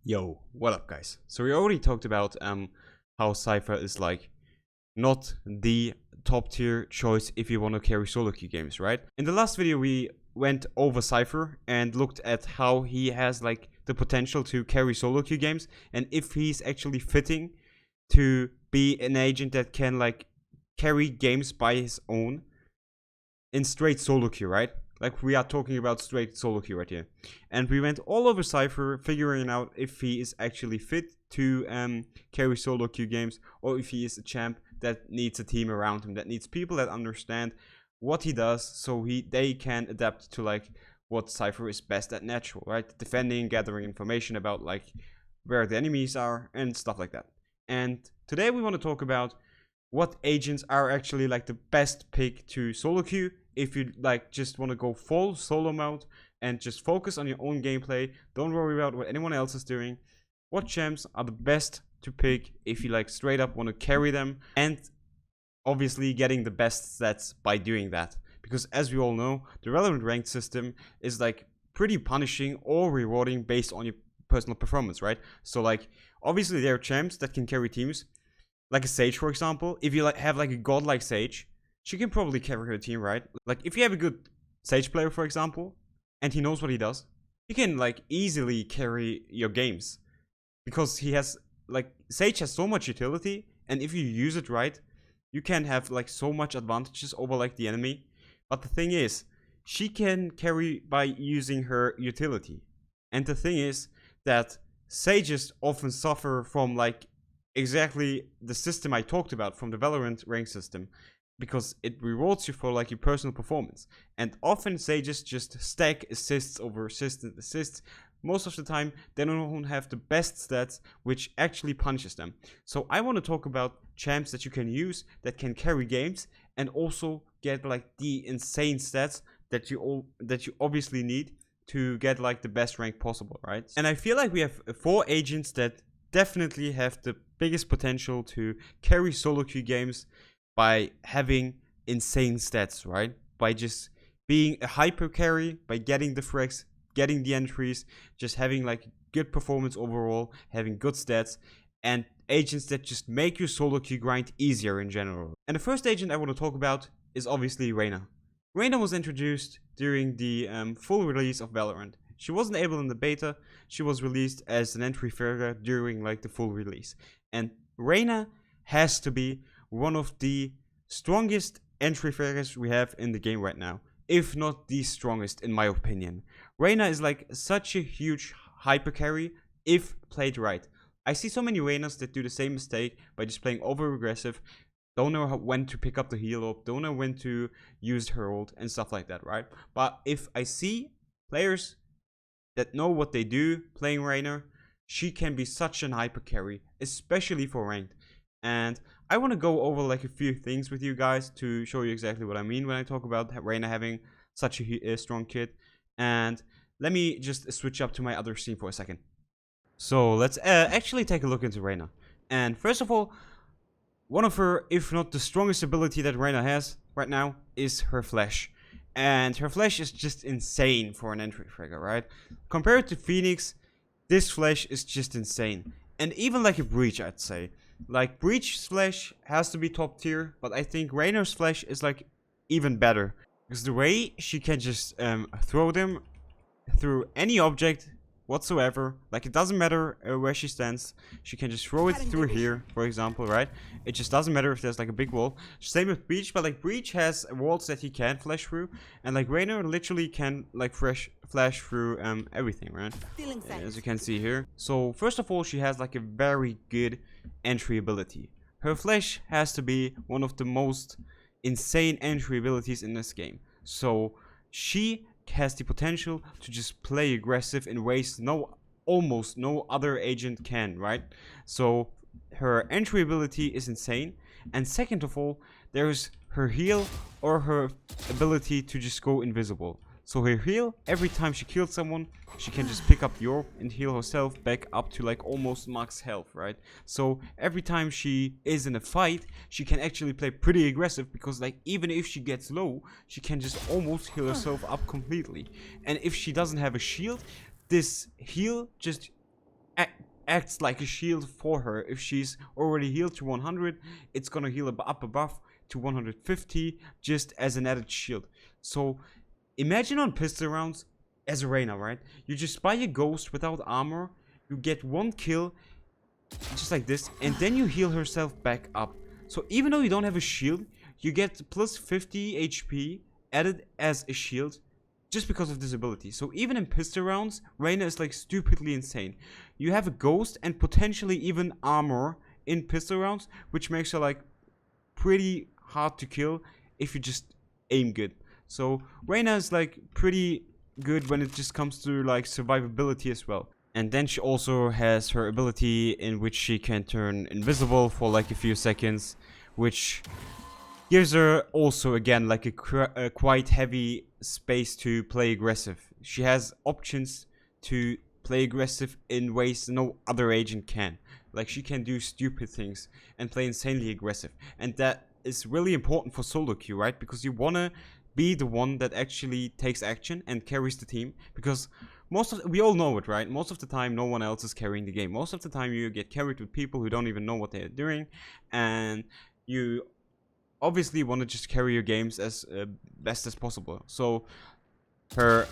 Yo, what up guys? So we already talked about how Cypher is like not the top tier choice if you want to carry solo queue games, right? In the last video we went over Cypher and looked at how he has like the potential to carry solo queue games and if he's actually fitting to be an agent that can like carry games by his own in straight solo queue, right? Like we are talking about straight solo queue right here. And we went all over Cypher figuring out if he is actually fit to carry solo queue games or if he is a champ that needs a team around him, that needs people that understand what he does so they can adapt to like what Cypher is best at natural, right? Defending, gathering information about like where the enemies are and stuff like that. And today we want to talk about what agents are actually like the best pick to solo queue if you like just want to go full solo mode and just focus on your own gameplay. Don't worry about what anyone else is doing. What champs are the best to pick if you like straight up want to carry them, and obviously getting the best stats by doing that, because as we all know, the Valorant ranked system is like pretty punishing or rewarding based on your personal performance, right? So like obviously there are champs that can carry teams, like a Sage for example. If you like have like a godlike Sage, she can probably carry her team, right? Like if you have a good Sage player for example and he knows what he does, he can like easily carry your games, because he has like Sage has so much utility, and if you use it right you can have like so much advantages over like the enemy. But the thing is, she can carry by using her utility, and the thing is that Sages often suffer from like exactly the system I talked about from the Valorant rank system, because it rewards you for like your personal performance, and often Sages just stack assists over assists and assists. Most of the time they don't have the best stats, which actually punishes them. So I want to talk about champs that you can use that can carry games and also get like the insane stats that you obviously need to get like the best rank possible, right? And I feel like we have 4 agents that definitely have the biggest potential to carry solo queue games by having insane stats, right? By just being a hyper carry, by getting the frags, getting the entries, just having like good performance overall, having good stats, and agents that just make your solo queue grind easier in general. And the first agent I want to talk about is obviously Reyna. Reyna was introduced during the full release of Valorant. She wasn't able in the beta, she was released as an entry fragger during like the full release. And Reyna has to be one of the strongest entry fraggers we have in the game right now, if not the strongest in my opinion. Reyna is like such a huge hyper carry if played right. I see so many Reynas that do the same mistake by just playing over aggressive, don't know when to pick up the heal up, don't know when to use her ult and stuff like that, right? But if I see players that know what they do playing Reyna, she can be such an hyper carry, especially for ranked. And I want to go over like a few things with you guys to show you exactly what I mean when I talk about Reyna having such a strong kit. And let me just switch up to my other scene for a second. So let's actually take a look into Reyna. And first of all, one of her, if not the strongest ability that Reyna has right now, is her flash. And her flash is just insane for an entry fragger, right? Compared to Phoenix, this flash is just insane. And even like a Breach, I'd say. Like Breach's flash has to be top tier, but I think Reyna's flash is like even better, because the way she can just throw them through any object whatsoever, like it doesn't matter where she stands, she can just throw it through here for example, right? It just doesn't matter if there's like a big wall. Same with Breach, but like Breach has walls that he can't flash through, and like Reyna literally can like flash through everything, right? As you can see here. So first of all, she has like a very good entry ability. Her flash has to be one of the most insane entry abilities in this game. So she has the potential to just play aggressive in ways almost no other agent can, right? So her entry ability is insane. And second of all, there's her heal or her ability to just go invisible. So her heal, every time she kills someone, she can just pick up York and heal herself back up to like almost max health, right? So every time she is in a fight, she can actually play pretty aggressive, because like even if she gets low, she can just almost heal herself up completely. And if she doesn't have a shield, this heal just acts like a shield for her. If she's already healed to 100, it's gonna heal up above to 150 just as an added shield. So imagine on pistol rounds as a Reyna, right? You just buy a ghost without armor, you get 1 kill just like this, and then you heal herself back up. So even though you don't have a shield, you get plus 50 HP added as a shield just because of this ability. So even in pistol rounds, Reyna is like stupidly insane. You have a ghost and potentially even armor in pistol rounds, which makes her like pretty hard to kill if you just aim good. So Reyna is like pretty good when it just comes to like survivability as well. And then she also has her ability in which she can turn invisible for like a few seconds, which gives her also again like a quite heavy space to play aggressive. She has options to play aggressive in ways no other agent can. Like she can do stupid things and play insanely aggressive. And that is really important for solo queue, right? Because you wanna be the one that actually takes action and carries the team, because we all know it, right? Most of the time no one else is carrying the game. Most of the time you get carried with people who don't even know what they're doing, and you obviously want to just carry your games as best as possible. So her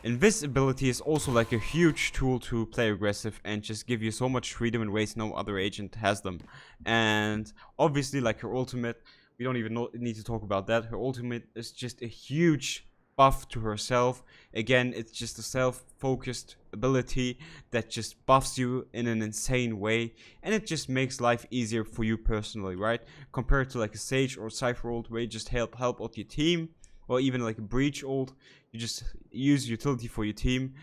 invisibility is also like a huge tool to play aggressive and just give you so much freedom in ways no other agent has them. And obviously like her ultimate, we don't even need to talk about that. Her ultimate is just a huge buff to herself. Again, it's just a self-focused ability that just buffs you in an insane way, and it just makes life easier for you personally, right? Compared to like a Sage or Cypher ult where you just help out your team, or even like a Breach ult, you just use utility for your team.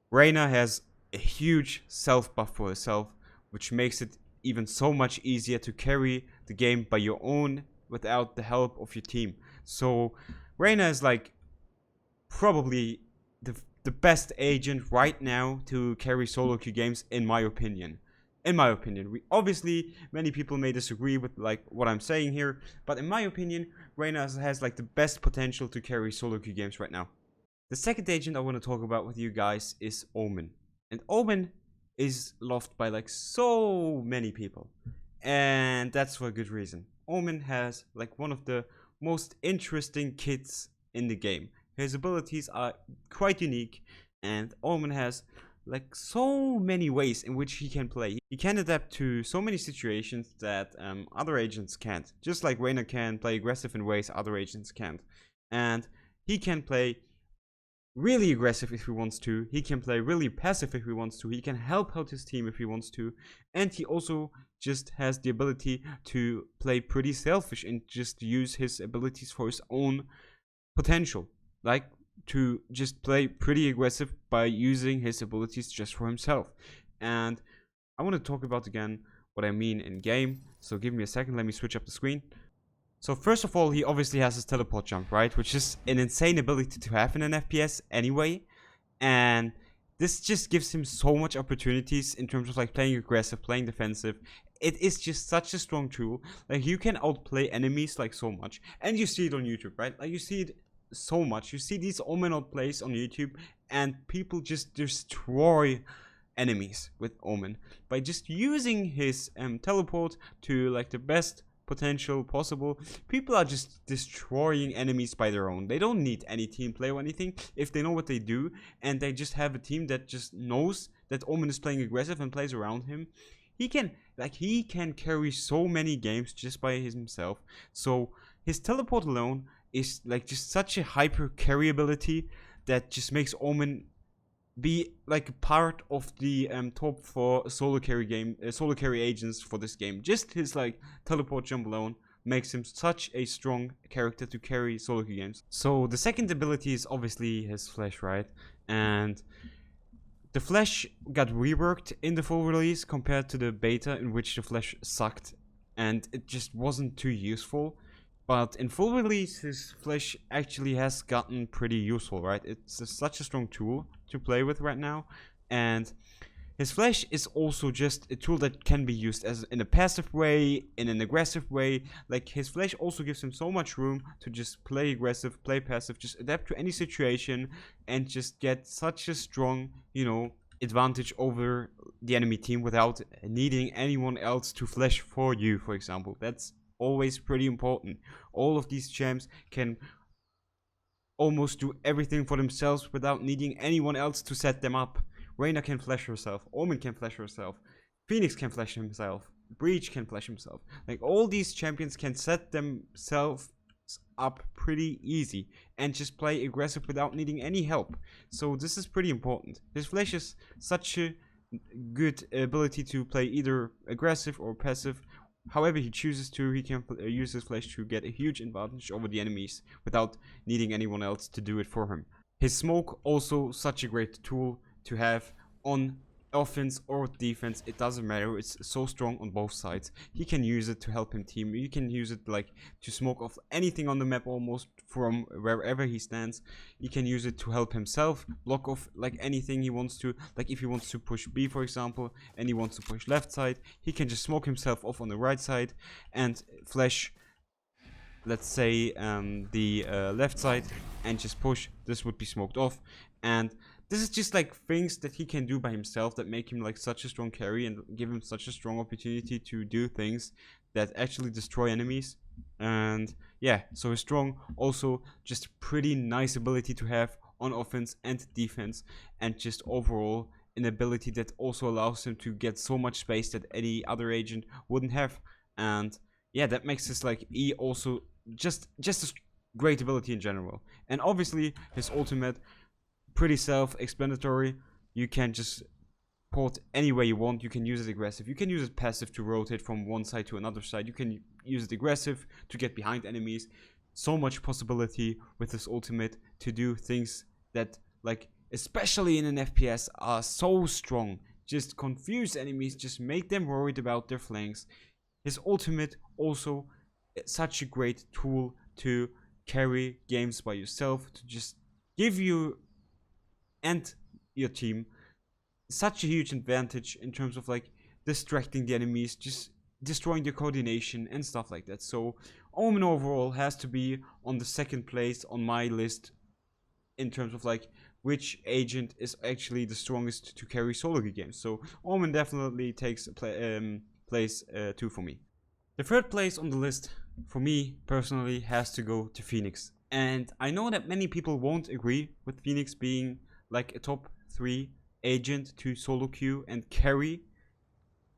Reyna has a huge self buff for herself, which makes it even so much easier to carry the game by your own without the help of your team. So Reyna is like probably the best agent right now to carry solo queue games, in my opinion. Obviously many people may disagree with like what I'm saying here, but in my opinion, Reyna has like the best potential to carry solo queue games right now. The second agent I want to talk about with you guys is Omen. And Omen is loved by like so many people, and that's for a good reason. Omen has like one of the most interesting kits in the game. His abilities are quite unique, and Omen has like so many ways in which he can play. He can adapt to so many situations that other agents can't. Just like Reyna can play aggressive in ways other agents can't. And he can play really aggressive if he wants to. He can play really passive if he wants to. He can help out his team if he wants to. And he also just has the ability to play pretty selfish and just use his abilities for his own potential. Like to just play pretty aggressive by using his abilities just for himself. And I want to talk about again what I mean in game. So give me a second, let me switch up the screen. So first of all, he obviously has his teleport jump, right? Which is an insane ability to have in an FPS anyway. And this just gives him so much opportunities in terms of like playing aggressive, playing defensive. It is just such a strong tool. Like you can outplay enemies like so much. And you see it on YouTube, right? Like you see it so much. You see these Omen outplays on YouTube, and people just destroy enemies with Omen by just using his teleport to like the best potential possible. People are just destroying enemies by their own. They don't need any team play or anything if they know what they do, and they just have a team that just knows that Omen is playing aggressive and plays around him. He can carry so many games just by himself. So his teleport alone is like just such a hyper carry ability that just makes Omen be like a part of the top 4 solo carry agents for this game. Just his like teleport jump alone makes him such a strong character to carry solo queue games. So the second ability is obviously his flash, right? And the flash got reworked in the full release compared to the beta, in which the flash sucked and it just wasn't too useful. But in full release, his flash actually has gotten pretty useful, right? It's such a strong tool to play with right now. And his flash is also just a tool that can be used as in a passive way, in an aggressive way. Like his flash also gives him so much room to just play aggressive, play passive, just adapt to any situation and just get such a strong, advantage over the enemy team without needing anyone else to flash for you, for example. That's always pretty important. All of these champs can almost do everything for themselves without needing anyone else to set them up. Reyna can flash herself, Omen can flash herself, Phoenix can flash himself, Breach can flash himself. Like, all these champions can set themselves up pretty easy and just play aggressive without needing any help. So this is pretty important. His flash is such a good ability to play either aggressive or passive. However he chooses to, he can use his flash to get a huge advantage over the enemies without needing anyone else to do it for him. His smoke, also such a great tool to have on offense or defense, it doesn't matter. It's so strong on both sides. He can use it to help him team. You can use it like to smoke off anything on the map almost from wherever he stands. He can use it to help himself block off like anything he wants to. Like if he wants to push B, for example, and he wants to push left side, he can just smoke himself off on the right side and flash, let's say, the left side, and just push. This would be smoked off. And this is just like things that he can do by himself that make him like such a strong carry and give him such a strong opportunity to do things that actually destroy enemies. And yeah, so he's strong, also just pretty nice ability to have on offense and defense, and just overall an ability that also allows him to get so much space that any other agent wouldn't have. And yeah, that makes his like E also just a great ability in general. And obviously his ultimate, pretty self-explanatory. You can just port any way you want. You can use it aggressive, you can use it passive to rotate from one side to another side, you can use it aggressive to get behind enemies. So much possibility with this ultimate to do things that, like, especially in an FPS, are so strong. Just confuse enemies, just make them worried about their flanks. His ultimate also such a great tool to carry games by yourself, to just give you and your team such a huge advantage in terms of like distracting the enemies, just destroying their coordination and stuff like that. So Omen overall has to be on the second place on my list in terms of like which agent is actually the strongest to carry solo games. So Omen definitely takes place 2 for me. The third place on the list for me personally has to go to Phoenix. And I know that many people won't agree with Phoenix being like a top 3 agent to solo queue and carry,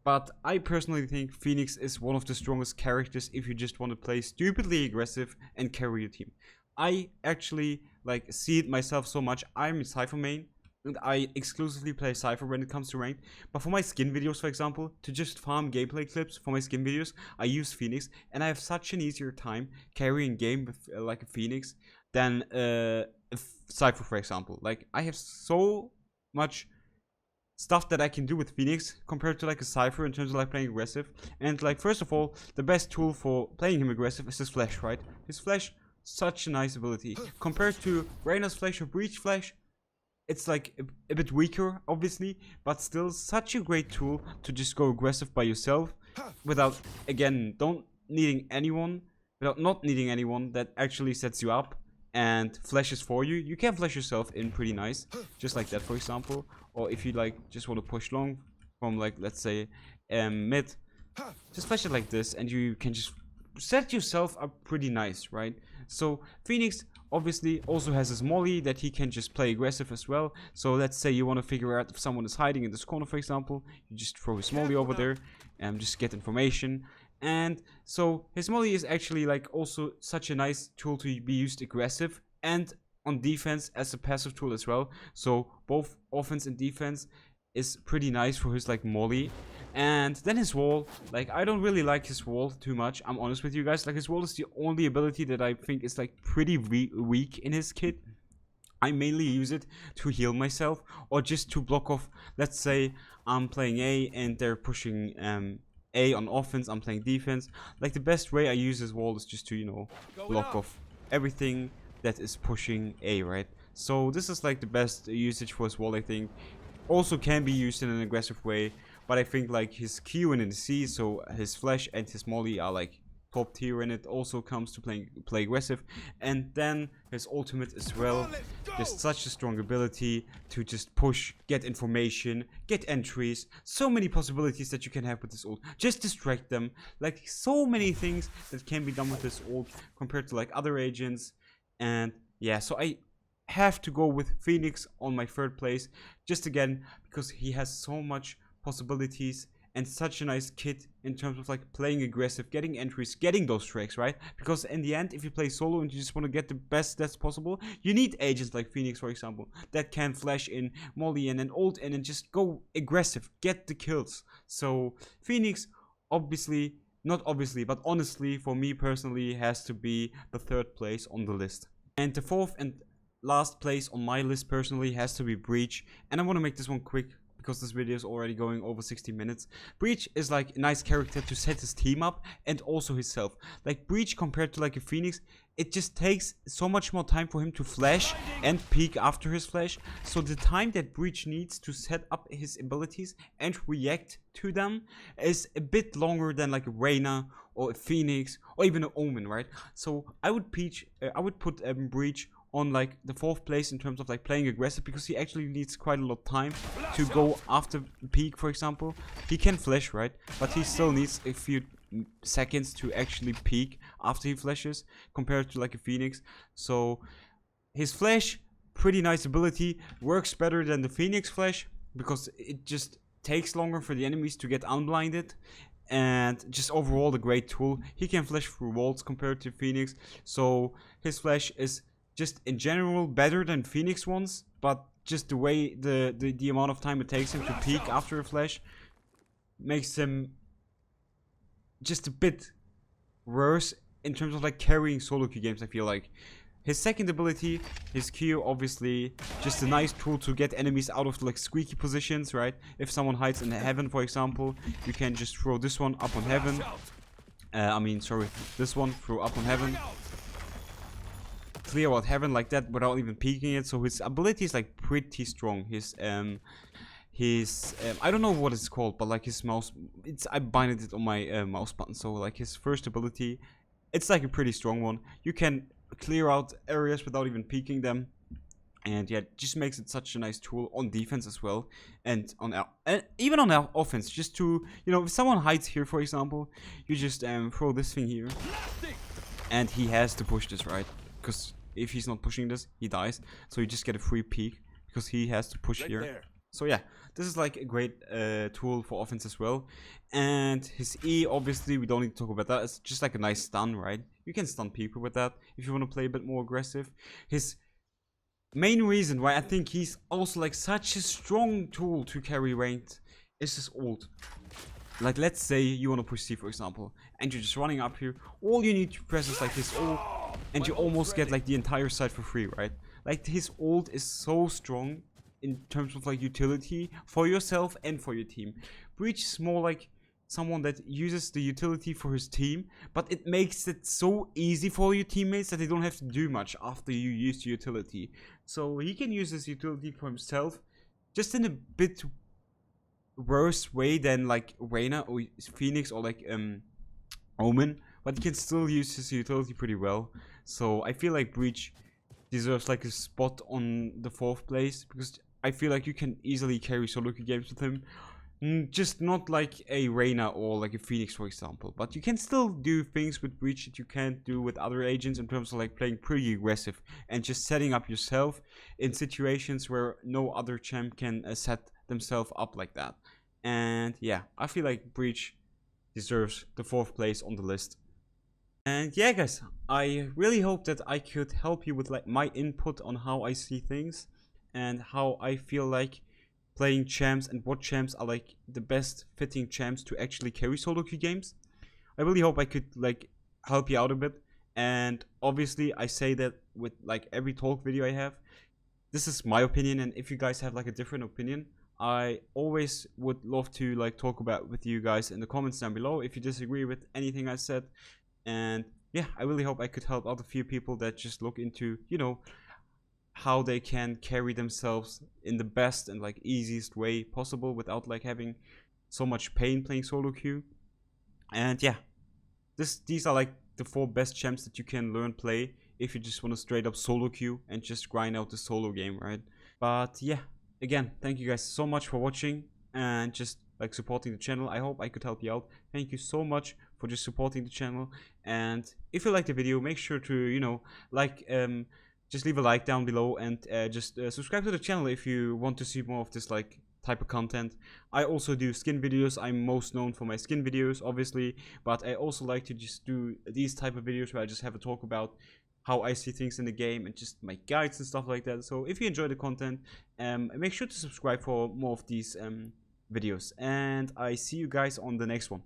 but I personally think Phoenix is one of the strongest characters if you just want to play stupidly aggressive and carry your team. I actually like see it myself so much. I'm a Cypher main and I exclusively play Cypher when it comes to ranked, but for my skin videos, for example, to just farm gameplay clips for my skin videos, I use Phoenix, and I have such an easier time carrying game with like a Phoenix than Cypher, for example. Like, I have so much stuff that I can do with Phoenix compared to like a Cypher in terms of like playing aggressive. And like, first of all, the best tool for playing him aggressive is his flash, right? His flash, such a nice ability compared to Reyna's flash or Breach flash. It's like a bit weaker, obviously, but still such a great tool to just go aggressive by yourself without, again, not needing anyone that actually sets you up and flashes for you. You can flash yourself in pretty nice, just like that, for example. Or if you like just want to push long from like, let's say, mid, just flash it like this and you can just set yourself up pretty nice, right? So Phoenix obviously also has his molly that he can just play aggressive as well. So let's say you want to figure out if someone is hiding in this corner, for example, you just throw his molly over there and just get information. And so his molly is actually like also such a nice tool to be used aggressive and on defense as a passive tool as well. So both offense and defense is pretty nice for his like molly. And then his wall, like, I don't really like his wall too much, I'm honest with you guys. Like, his wall is the only ability that I think is like pretty weak in his kit. I mainly use it to heal myself or just to block off. Let's say I'm playing A and they're pushing A on offense, I'm playing defense. Like, the best way I use his wall is just to, you know, block off everything that is pushing A, right? So this is like the best usage for his wall, I think. Also can be used in an aggressive way, but I think like his Q and his C, so his flash and his molly, are like top tier when it also comes to play aggressive. And then his ultimate as well, just such a strong ability to just push, get information, get entries, so many possibilities that you can have with this ult. Just distract them, like so many things that can be done with this ult compared to like other agents. And yeah, so I have to go with Phoenix on my third place, just again because he has so much possibilities and such a nice kit in terms of like playing aggressive, getting entries, getting those tracks, right? Because in the end, if you play solo and you just want to get the best that's possible, you need agents like Phoenix, for example, that can flash in, molly in, and ult in, and just go aggressive, get the kills. So Phoenix, obviously, not obviously, but honestly, for me personally, has to be the third place on the list. And the fourth and last place on my list personally has to be Breach. And I want to make this one quick because this video is already going over 60 minutes. Breach is like a nice character to set his team up and also himself. Like Breach compared to like a Phoenix, it just takes so much more time for him to flash and peek after his flash. So the time that Breach needs to set up his abilities and react to them is a bit longer than like a Reyna or a Phoenix or even an Omen, right? So I would put Breach on like the fourth place in terms of like playing aggressive, because he actually needs quite a lot of time to go after peak, for example. He can flash, right? But he still needs a few seconds to actually peak after he flashes compared to like a Phoenix. So his flash, pretty nice ability, works better than the Phoenix flash because it just takes longer for the enemies to get unblinded. And just overall a great tool. He can flash through walls compared to Phoenix, so his flash is just in general better than Phoenix ones, but just the way the amount of time it takes him to peek after a flash makes him just a bit worse in terms of like carrying solo queue games. I feel like his second ability, his Q, obviously just a nice tool to get enemies out of like squeaky positions, right? If someone hides in heaven, for example, you can just throw this one up on heaven. This one throw up on heaven, clear out heaven like that without even peeking it. So his ability is like pretty strong. His I don't know what it's called, but like his mouse, I binded it on my mouse button. So like his first ability, it's like a pretty strong one. You can clear out areas without even peeking them, and yeah, it just makes it such a nice tool on defense as well, and even on our offense, just to, you know, if someone hides here, for example, you just throw this thing here and he has to push this, right? Because if he's not pushing this, he dies. So you just get a free peek because he has to push here. There. So yeah, this is like a great tool for offense as well. And his E, obviously, we don't need to talk about that. It's just like a nice stun, right? You can stun people with that if you want to play a bit more aggressive. His main reason why I think he's also like such a strong tool to carry ranked is his ult. Like, let's say you want to push C, for example, and you're just running up here. All you need to press is like his ult, and you almost get like the entire side for free, right? Like, his ult is so strong in terms of like utility for yourself and for your team. Breach is more like someone that uses the utility for his team, but it makes it so easy for your teammates that they don't have to do much after you use the utility. So he can use his utility for himself, just in a bit worse way than like Reyna or Phoenix or like Omen, but he can still use his utility pretty well. So I feel like Breach deserves like a spot on the fourth place, because I feel like you can easily carry solo queue games with him. Just not like a Reyna or like a Phoenix, for example, but you can still do things with Breach that you can't do with other agents in terms of like playing pretty aggressive and just setting up yourself in situations where no other champ can set themselves up like that. And yeah, I feel like Breach deserves the fourth place on the list. And yeah, guys, I really hope that I could help you with like my input on how I see things and how I feel like playing champs and what champs are like the best fitting champs to actually carry solo queue games. I really hope I could like help you out a bit. And obviously I say that with like every talk video I have. This is my opinion, and if you guys have like a different opinion, I always would love to like talk about with you guys in the comments down below if you disagree with anything I said. And yeah, I really hope I could help out a few people that just look into, you know, how they can carry themselves in the best and like easiest way possible without like having so much pain playing solo queue. And yeah, these are like the 4 best champs that you can learn play if you just want to straight up solo queue and just grind out the solo game, right? But yeah, again, thank you guys so much for watching and just like supporting the channel. I hope I could help you out. Thank you so much for just supporting the channel. And if you like the video, make sure to, you know, like just leave a like down below, and just subscribe to the channel if you want to see more of this like type of content. I also do skin videos. I'm most known for my skin videos, obviously, but I also like to just do these type of videos where I just have a talk about how I see things in the game and just my guides and stuff like that. So if you enjoy the content, make sure to subscribe for more of these videos, and I see you guys on the next one.